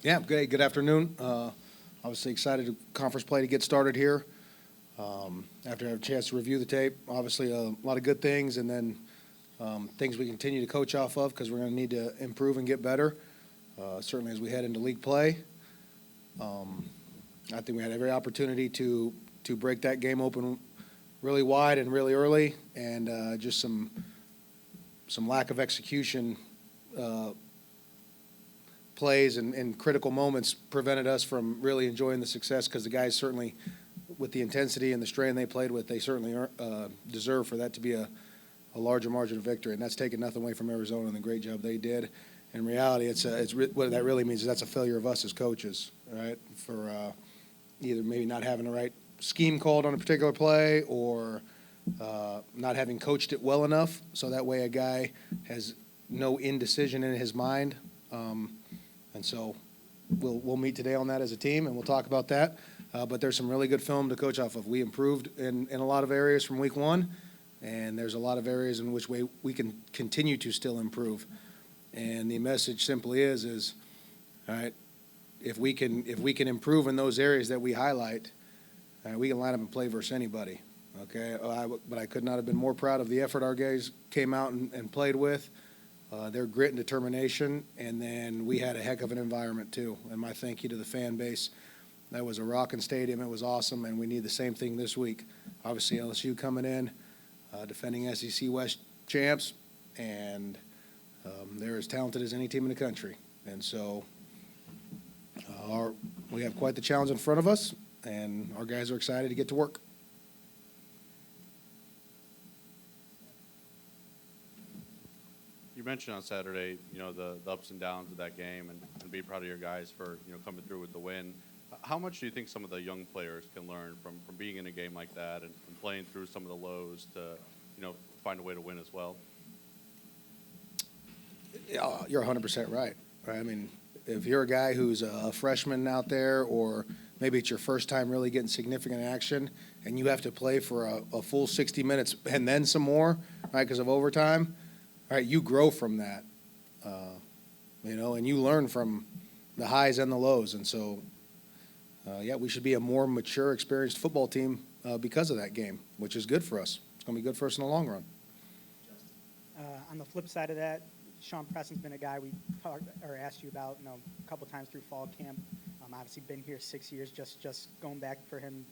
Yeah, good afternoon. Obviously excited to conference play to get started here. After I have a chance to review the tape, obviously a lot of good things, and then things we continue to coach off of because we're going to need to improve and get better, certainly as we head into league play. I think we had every opportunity to break that game open really wide and really early, and just some lack of execution plays and critical moments prevented us from really enjoying the success, because the guys certainly, with the intensity and the strain they played with, they certainly deserve for that to be a larger margin of victory. And that's taking nothing away from Arizona and the great job they did. In reality, what that really means is that's a failure of us as coaches, right, for either maybe not having the right scheme called on a particular play, or not having coached it well enough, so that way a guy has no indecision in his mind. And so we'll meet today on that as a team, and we'll talk about that. But there's some really good film to coach off of. We improved in a lot of areas from week one, and there's a lot of areas in which we can continue to still improve. And the message simply is all right, if we can improve in those areas that we highlight, we can line up and play versus anybody. Okay, but I could not have been more proud of the effort our guys came out and played with. Their grit and determination, and then we had a heck of an environment too. And my thank you to the fan base. That was a rocking stadium. It was awesome, and we need the same thing this week. Obviously, LSU coming in, defending SEC West champs, and they're as talented as any team in the country. And so we have quite the challenge in front of us, and our guys are excited to get to work. You mentioned on Saturday, the ups and downs of that game, and be proud of your guys for, coming through with the win. How much do you think some of the young players can learn from being in a game like that and playing through some of the lows to, find a way to win as well? Yeah, you're 100% right. I mean, if you're a guy who's a freshman out there, or maybe it's your first time really getting significant action, and you have to play for a full 60 minutes and then some more, right, because of overtime, right, you grow from that, and you learn from the highs and the lows. And so, we should be a more mature, experienced football team because of that game, which is good for us. It's going to be good for us in the long run. On the flip side of that, Sean Preston's been a guy we talked or asked you about, a couple times through fall camp. Obviously been here 6 years. Just going back for him,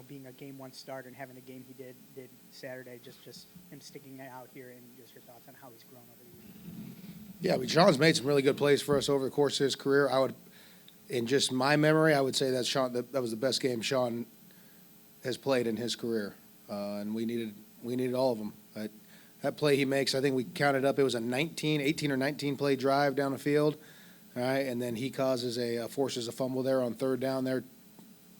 being a game one starter and having the game he did Saturday, just him sticking out here, and just your thoughts on how he's grown over the years. Yeah, I mean, Sean's made some really good plays for us over the course of his career. In just my memory, I would say that that was the best game Sean has played in his career, and we needed all of them. That play he makes, I think we counted up, it was a 18 or 19 play drive down the field, all right, and then he forces a fumble there on third down there,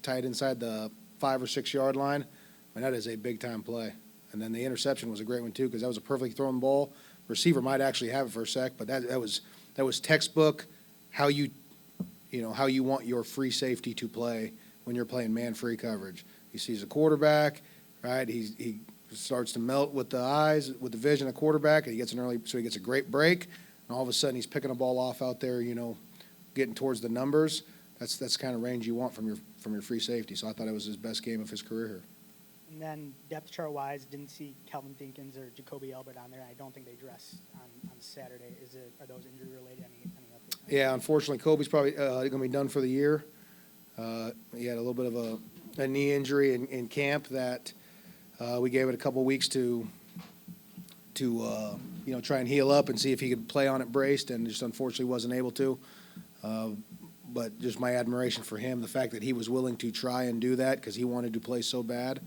tight inside the 5 or 6 yard line. I mean, that is a big time play. And then the interception was a great one too, because that was a perfectly thrown ball. Receiver might actually have it for a sec, but that was textbook how you want your free safety to play when you're playing man-free coverage. He sees a quarterback, right? He starts to melt with the eyes, with the vision of quarterback, and he gets a great break, and all of a sudden he's picking a ball off out there, getting towards the numbers. That's the kind of range you want from your free safety. So I thought it was his best game of his career here. And then depth chart wise, didn't see Kelvin Dinkins or Jacoby Elbert on there. I don't think they dressed on Saturday. Are those injury related? Any updates? Yeah, unfortunately, Kobe's probably going to be done for the year. He had a little bit of a knee injury in camp that we gave it a couple weeks to try and heal up and see if he could play on it braced, and just unfortunately wasn't able to. But just my admiration for him, the fact that he was willing to try and do that because he wanted to play so bad.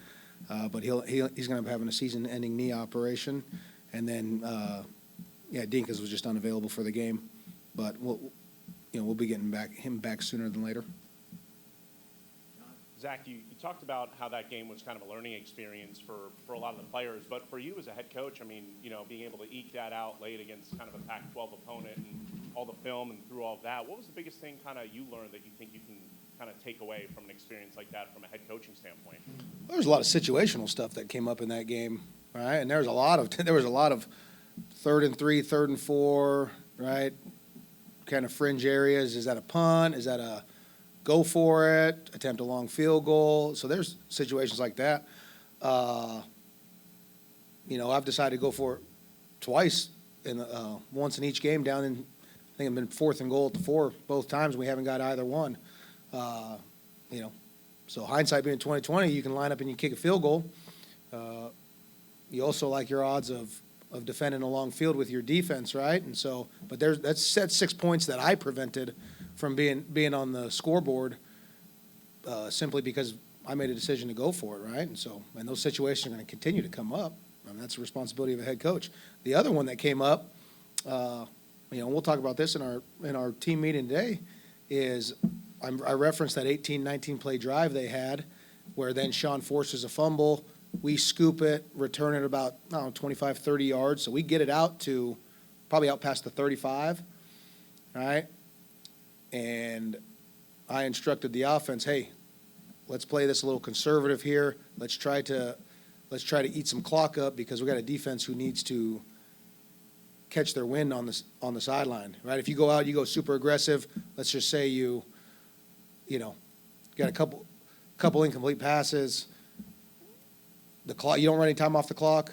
But he's going to be having a season-ending knee operation, and then Dinkins was just unavailable for the game. But we'll be getting him back sooner than later. Zach, you talked about how that game was kind of a learning experience for a lot of the players, but for you as a head coach, I mean, being able to eke that out late against kind of a Pac-12 opponent and all the film and through all of that, what was the biggest thing kind of you learned that you think you can kind of take away from an experience like that from a head coaching standpoint? There was a lot of situational stuff that came up in that game, right? And there was a lot of 3rd and 3, 3rd and 4, right? kind of fringe areas. Is that a punt? Is that a go for it, attempt a long field goal? So there's situations like that. I've decided to go for it twice, once in each game down in, I think I've been 4th and goal at the 4 both times. We haven't got either one. So hindsight being 2020, you can line up and you kick a field goal. You also like your odds of defending a long field with your defense, right? And so, but that's 6 points that I prevented from being on the scoreboard simply because I made a decision to go for it, right? And those situations are going to continue to come up. I mean, that's the responsibility of a head coach. The other one that came up, we'll talk about this in our team meeting today, is I referenced that 18-19 play drive they had, where then Sean forces a fumble. We scoop it, return it about 25, 30 yards. So we get it out to probably out past the 35, right? And I instructed the offense, hey, let's play this a little conservative here. Let's try to eat some clock up because we got a defense who needs to catch their wind on the sideline, right? If you go out, you go super aggressive. Let's just say you got a couple incomplete passes. The clock, you don't run any time off the clock.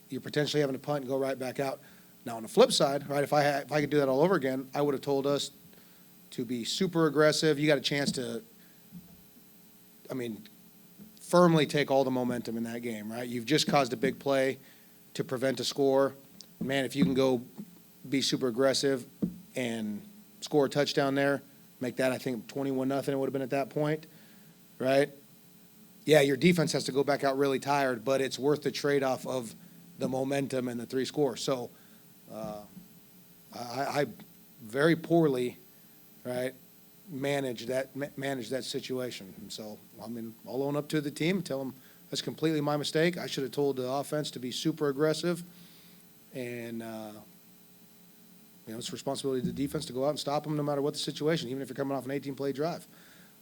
You're potentially having to punt and go right back out. Now on the flip side, right? If I could do that all over again, I would have told us to be super aggressive. You got a chance to, firmly take all the momentum in that game, right? You've just caused a big play to prevent a score. Man, if you can go be super aggressive and score a touchdown there, make that, I think, 21-0 it would have been at that point, right? Yeah, your defense has to go back out really tired, but it's worth the trade-off of the momentum and the 3 scores. So I very poorly, right, managed that situation. And so, I'll own up to the team, tell them that's completely my mistake. I should have told the offense to be super aggressive. And, it's the responsibility of the defense to go out and stop them no matter what the situation, even if you're coming off an 18-play drive.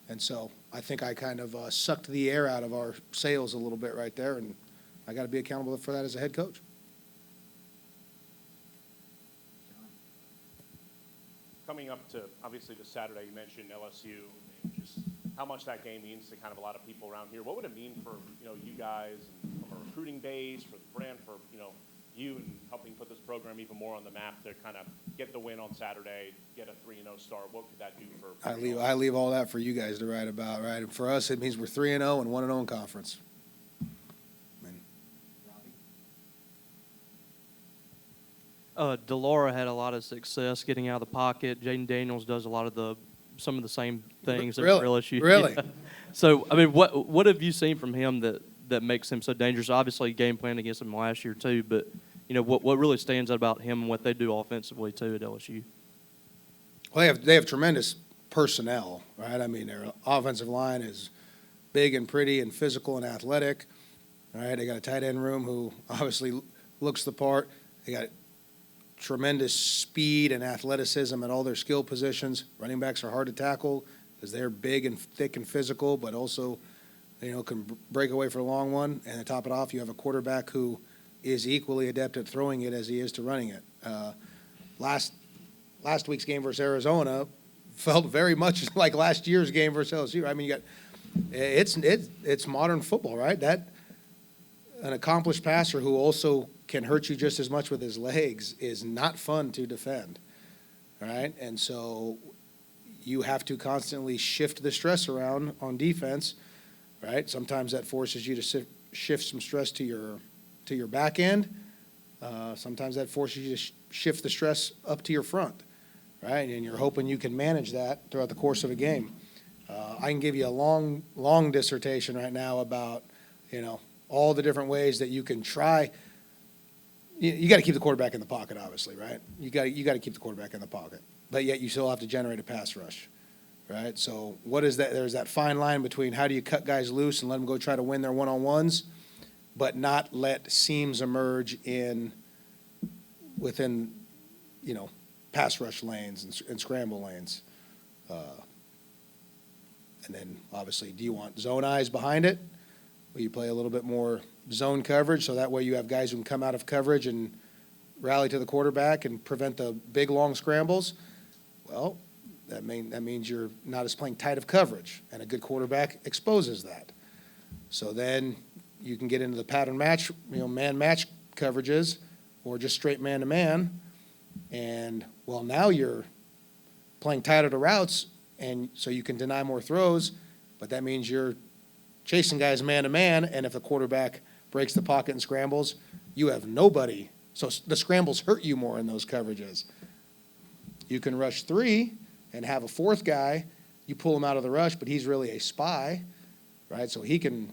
And so I think I kind of sucked the air out of our sails a little bit right there, and I got to be accountable for that as a head coach. Coming up to, obviously, this Saturday, you mentioned LSU, and just how much that game means to kind of a lot of people around here. What would it mean for, you guys and from a recruiting base, for the brand, for, you and helping put this program even more on the map to kind of get the win on Saturday, get a 3-0 start? What could that do for I leave all that for you guys to write about, right? And for us, it means we're 3-0 and 1-0 in conference. Delora had a lot of success getting out of the pocket. Jaden Daniels does a lot of some of the same things. Really? Yeah. So, what have you seen from him that makes him so dangerous? Obviously, game plan against him last year too, but what really stands out about him and what they do offensively too at LSU? Well, they have tremendous personnel, right? Their offensive line is big and pretty and physical and athletic, right? They got a tight end room who obviously looks the part. They got tremendous speed and athleticism at all their skill positions. Running backs are hard to tackle because they're big and thick and physical, but also, can break away for a long one. And to top it off, you have a quarterback who is equally adept at throwing it as he is to running it. Last week's game versus Arizona felt very much like last year's game versus LSU. It's modern football, right? That an accomplished passer who also can hurt you just as much with his legs is not fun to defend, right? And so you have to constantly shift the stress around on defense, right? Sometimes that forces you to shift some stress to your back end. Sometimes that forces you to shift the stress up to your front, right? And you're hoping you can manage that throughout the course of a game. I can give you a long dissertation right now about, all the different ways that you can try. You got to keep the quarterback in the pocket, obviously, right? You got to keep the quarterback in the pocket, but yet you still have to generate a pass rush, right? So what is that? There's that fine line between how do you cut guys loose and let them go try to win their one-on-ones, but not let seams emerge within pass rush lanes and scramble lanes. And then obviously, do you want zone eyes behind it? Will you play a little bit more zone coverage so that way you have guys who can come out of coverage and rally to the quarterback and prevent the big, long scrambles? Well, that means you're not as playing tight of coverage, and a good quarterback exposes that. So then you can get into the pattern match, man match coverages, or just straight man-to-man, and, well, now you're playing tighter to routes, and so you can deny more throws, but that means you're chasing guys man-to-man, and if the quarterback breaks the pocket and scrambles, you have nobody. So the scrambles hurt you more in those coverages. You can rush three and have a fourth guy. You pull him out of the rush, but he's really a spy, right? So he can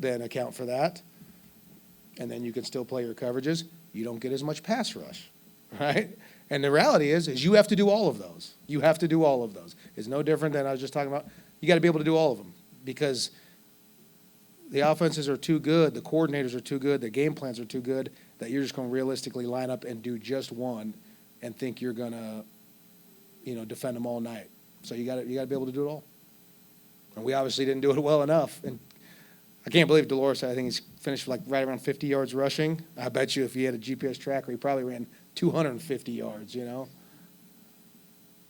then account for that, and then you can still play your coverages. You don't get as much pass rush, right? And the reality is you have to do all of those. You have to do all of those. It's no different than I was just talking about. You got to be able to do all of them because the offenses are too good, the coordinators are too good, the game plans are too good that you're just going to realistically line up and do just one and think you're going to, defend them all night. So you got to be able to do it all. And we obviously didn't do it well enough. And I can't believe Dolores, I think he's finished like right around 50 yards rushing. I bet you if he had a GPS tracker, he probably ran 250 yards,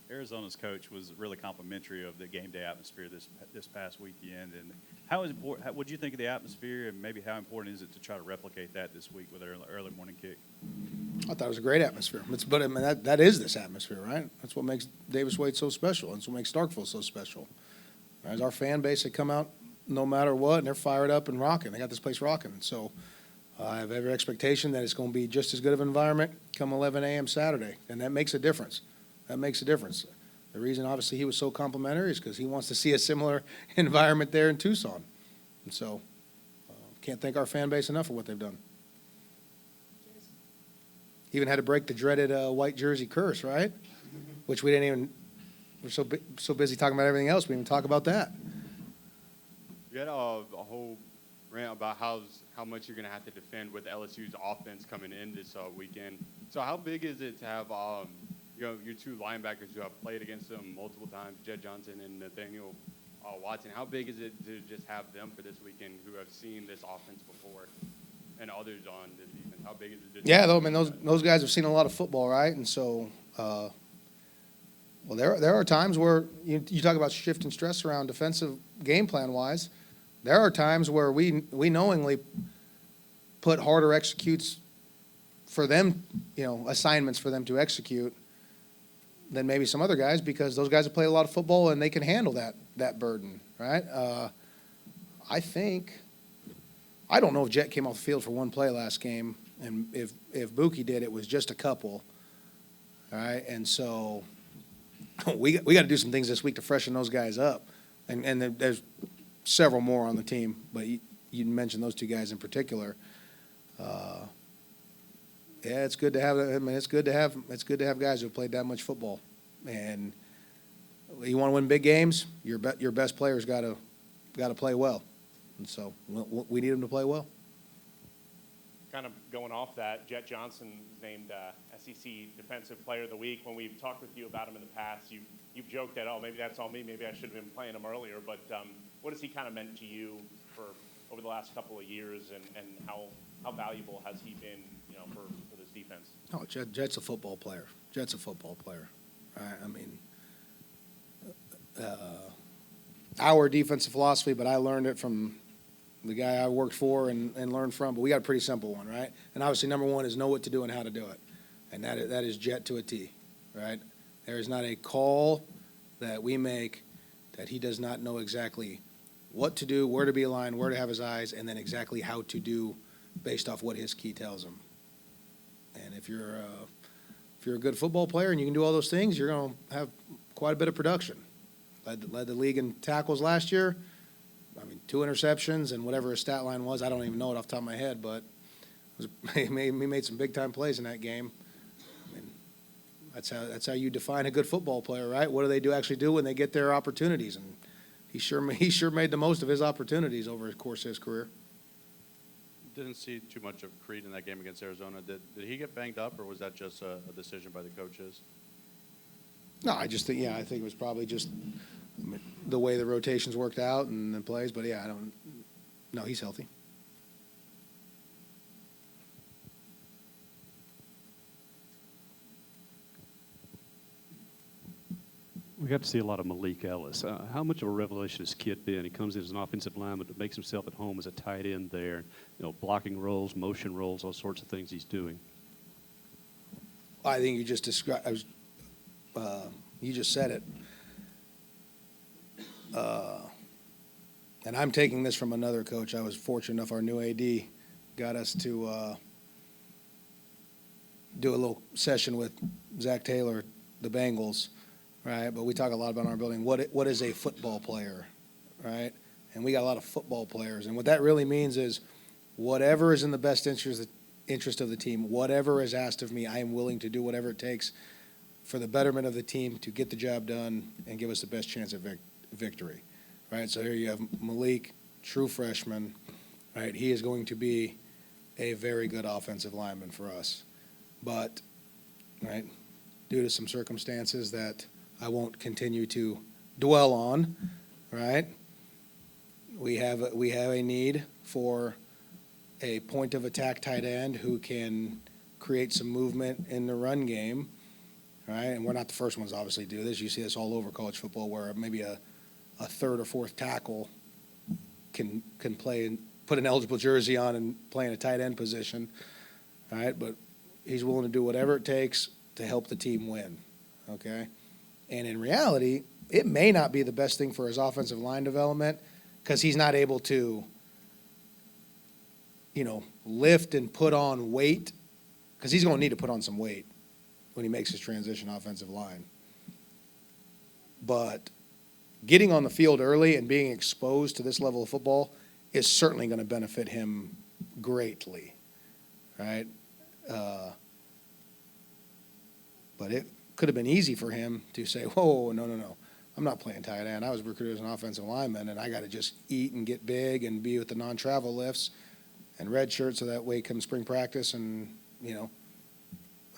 Arizona's coach was really complimentary of the game day atmosphere this past weekend. And how is important? What do you think of the atmosphere, and maybe how important is it to try to replicate that this week with our early morning kick? I thought it was a great atmosphere. But I mean, that is this atmosphere, right? That's what makes Davis Wade so special. That's what makes Starkville so special. As our fan base, they come out no matter what, and they're fired up and rocking. They got this place rocking. So I have every expectation that it's going to be just as good of an environment come 11 a.m. Saturday, and that makes a difference. That makes a difference. The reason, obviously, he was so complimentary is because he wants to see a similar environment there in Tucson. And so can't thank our fan base enough for what they've done. Even had to break the dreaded white jersey curse, right? Which we didn't even – we're so busy talking about everything else, we didn't even talk about that. You had a whole rant about how much you're going to have to defend with LSU's offense coming in this weekend. So how big is it to have your two linebackers who have played against them multiple times, Jed Johnson and Nathaniel Watson? How big is it to just have them for this weekend who have seen this offense before and others on this defense? How big is it? Yeah, though, I mean, those guys have seen a lot of football, right? And so, there are times where you talk about shift and stress around defensive game plan wise. There are times where we knowingly put harder executes for them, assignments for them to execute than maybe some other guys because those guys have played a lot of football and they can handle that burden, right? I don't know if Jet came off the field for one play last game, and if Buki did, it was just a couple, all right? And so we got to do some things this week to freshen those guys up, and there's several more on the team, but you mentioned those two guys in particular. Yeah, it's good to have. I mean, it's good to have guys who have played that much football, and you want to win big games. Your best players got to play well, and so we need them to play well. Kind of going off that, Jet Johnson was named SEC Defensive Player of the Week. When we've talked with you about him in the past, you've joked that, oh, maybe that's all me. Maybe I should have been playing him earlier. But what has he kind of meant to you for over the last couple of years, and how valuable has he been, for this defense? Oh, Jet's a football player. Jet's a football player. Right? I mean, our defensive philosophy, but I learned it from the guy I worked for and learned from. But we got a pretty simple one, right? And obviously, number one is know what to do and how to do it, and that is Jet to a T, right? There is not a call that we make that he does not know exactly what to do, where to be aligned, where to have his eyes, and then exactly how to do based off what his key tells him. And if you're a good football player and you can do all those things, you're going to have quite a bit of production. Led the league in tackles last year. I mean, 2 interceptions and whatever his stat line was. I don't even know it off the top of my head, but he made some big-time plays in that game. I mean, that's how you define a good football player, right? What do they actually do when they get their opportunities? And he sure made the most of his opportunities over the course of his career. Didn't see too much of Creed in that game against Arizona. Did he get banged up, or was that just a decision by the coaches? No, I think it was probably just the way the rotations worked out and the plays. But, yeah, no, he's healthy. We got to see a lot of Malik Ellis. How much of a revelation has this kid been? He comes in as an offensive lineman, but makes himself at home as a tight end there. Blocking roles, motion roles, all sorts of things he's doing. I think you just described, you just said it. And I'm taking this from another coach. I was fortunate enough, our new AD got us to do a little session with Zach Taylor, the Bengals, right? But we talk a lot about in our building, what is a football player, right? And we got a lot of football players. And what that really means is whatever is in the best interest of the team, whatever is asked of me, I am willing to do whatever it takes for the betterment of the team to get the job done and give us the best chance at victory, right? So here you have Malik, true freshman, right? He is going to be a very good offensive lineman for us. But, right, due to some circumstances that I won't continue to dwell on, right, we have a need for a point of attack tight end who can create some movement in the run game, right? And we're not the first ones, obviously, to do this. You see this all over college football where maybe a third or fourth tackle can play and put an eligible jersey on and play in a tight end position, right? But he's willing to do whatever it takes to help the team win, okay? And in reality, it may not be the best thing for his offensive line development because he's not able to, lift and put on weight, because he's going to need to put on some weight when he makes his transition offensive line. But getting on the field early and being exposed to this level of football is certainly going to benefit him greatly, right? But it could have been easy for him to say, whoa, no. I'm not playing tight end. I was recruited as an offensive lineman, and I got to just eat and get big and be with the non-travel lifts and red shirt so that way come spring practice and,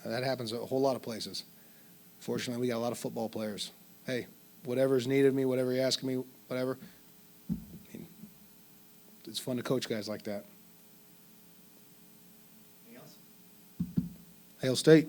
that happens a whole lot of places. Fortunately, we got a lot of football players. Hey, whatever's needed of me, whatever you ask me, whatever. It's fun to coach guys like that. Anything else? Hail State.